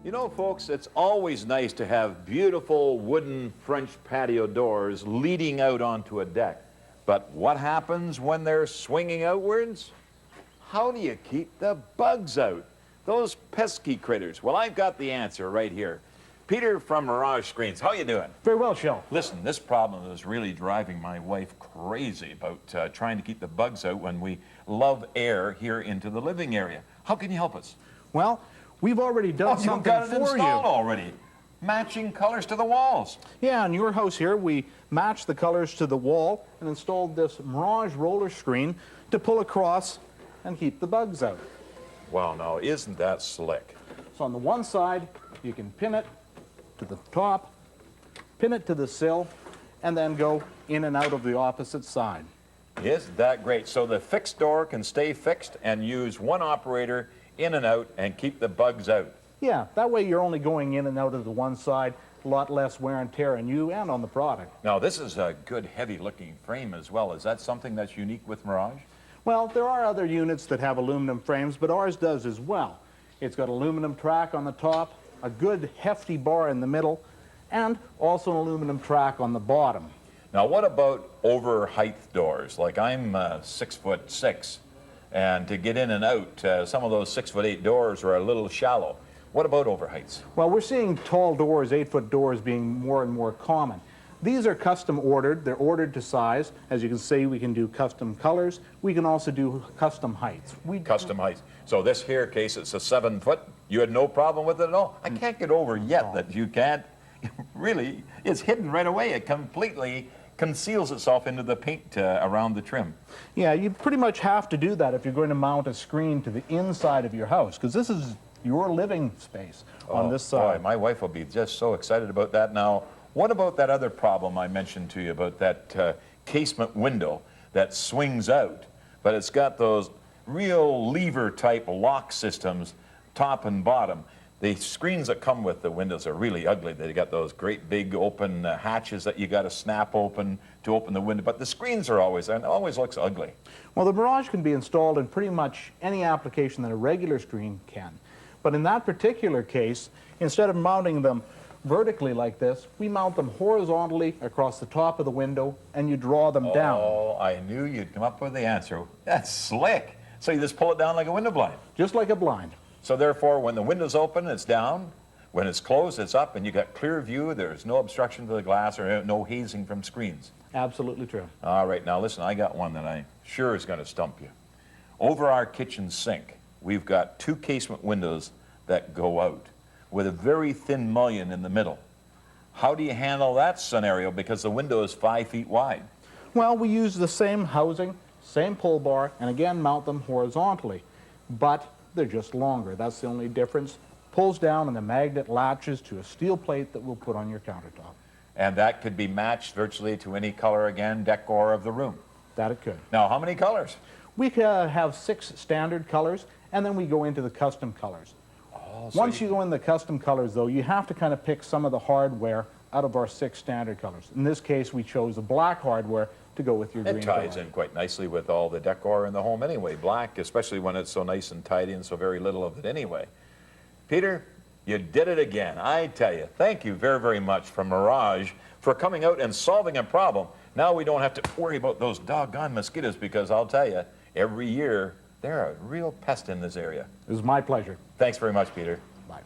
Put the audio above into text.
You know, folks, it's always nice to have beautiful wooden French patio doors leading out onto a deck. But what happens when they're swinging outwards? How do you keep the bugs out? Those pesky critters. Well, I've got the answer right here. Peter from Mirage Screens, how you doing? Very well, Shell. Listen, this problem is really driving my wife crazy about trying to keep the bugs out when we love air here into the living area. How can you help us? Well, we've already done You've something got it for installed you. already. Matching colors to the walls. Yeah, in your house here, we matched the colors to the wall and installed this Mirage roller screen to pull across and keep the bugs out. Wow, now, isn't that slick? So on the one side, you can pin it to the top, pin it to the sill, and then go in and out of the opposite side. Isn't that great? So the fixed door can stay fixed and use one operator in and out and keep the bugs out. Yeah, that way you're only going in and out of the one side, a lot less wear and tear on you and on the product. Now, this is a good heavy-looking frame as well. Is that something that's unique with Mirage? Well, there are other units that have aluminum frames, but ours does as well. It's got aluminum track on the top, a good hefty bar in the middle, and also an aluminum track on the bottom. Now, what about over height doors? Like I'm 6'6", and to get in and out, some of those 6'8" doors are a little shallow. What about over heights? Well, we're seeing tall doors, 8-foot doors, being more and more common. These are custom ordered. They're ordered to size. As you can see, we can do custom colors. We can also do custom heights. Custom heights. So this here case, it's a 7 foot. You had no problem with it at all? I can't get over yet that you can't. Really, it's hidden right away. It completely conceals itself into the paint around the trim. Yeah, you pretty much have to do that if you're going to mount a screen to the inside of your house, because this is your living space on this side. Boy, my wife will be just so excited about that. Now, what about that other problem I mentioned to you about that casement window that swings out, but it's got those real lever-type lock systems, top and bottom. The screens that come with the windows are really ugly. They got those great big open hatches that you got to snap open to open the window, but the screens are always, and it always looks ugly. Well, the Mirage can be installed in pretty much any application that a regular screen can. But in that particular case, instead of mounting them vertically like this, we mount them horizontally across the top of the window, and you draw them down. Oh, I knew you'd come up with the answer. That's slick. So you just pull it down like a window blind. Just like a blind. So therefore, when the window's open, it's down. When it's closed, it's up, and you got clear view. There's no obstruction to the glass or no hazing from screens. Absolutely true. All right, now listen, I got one that I'm sure is going to stump you. Over our kitchen sink, we've got 2 casement windows that go out with a very thin mullion in the middle. How do you handle that scenario? Because the window is 5 feet wide. Well, we use the same housing, same pull bar, and again mount them horizontally, but they're just longer. That's the only difference. Pulls down and the magnet latches to a steel plate that we'll put on your countertop. And that could be matched virtually to any color, again, decor of the room. That it could. Now, how many colors? We have 6 standard colors, and then we go into the custom colors. Oh, so Once you go in the custom colors, though, you have to kind of pick some of the hardware out of our 6 standard colors. In this case, we chose the black hardware to go with your green It ties door. in quite nicely with all the decor in the home anyway. Black, especially when it's so nice and tidy and so very little of it anyway. Peter, you did it again. I tell you, thank you very, very much from Mirage for coming out and solving a problem. Now we don't have to worry about those doggone mosquitoes, because I'll tell you, every year they're a real pest in this area. It was my pleasure. Thanks very much, Peter. Bye.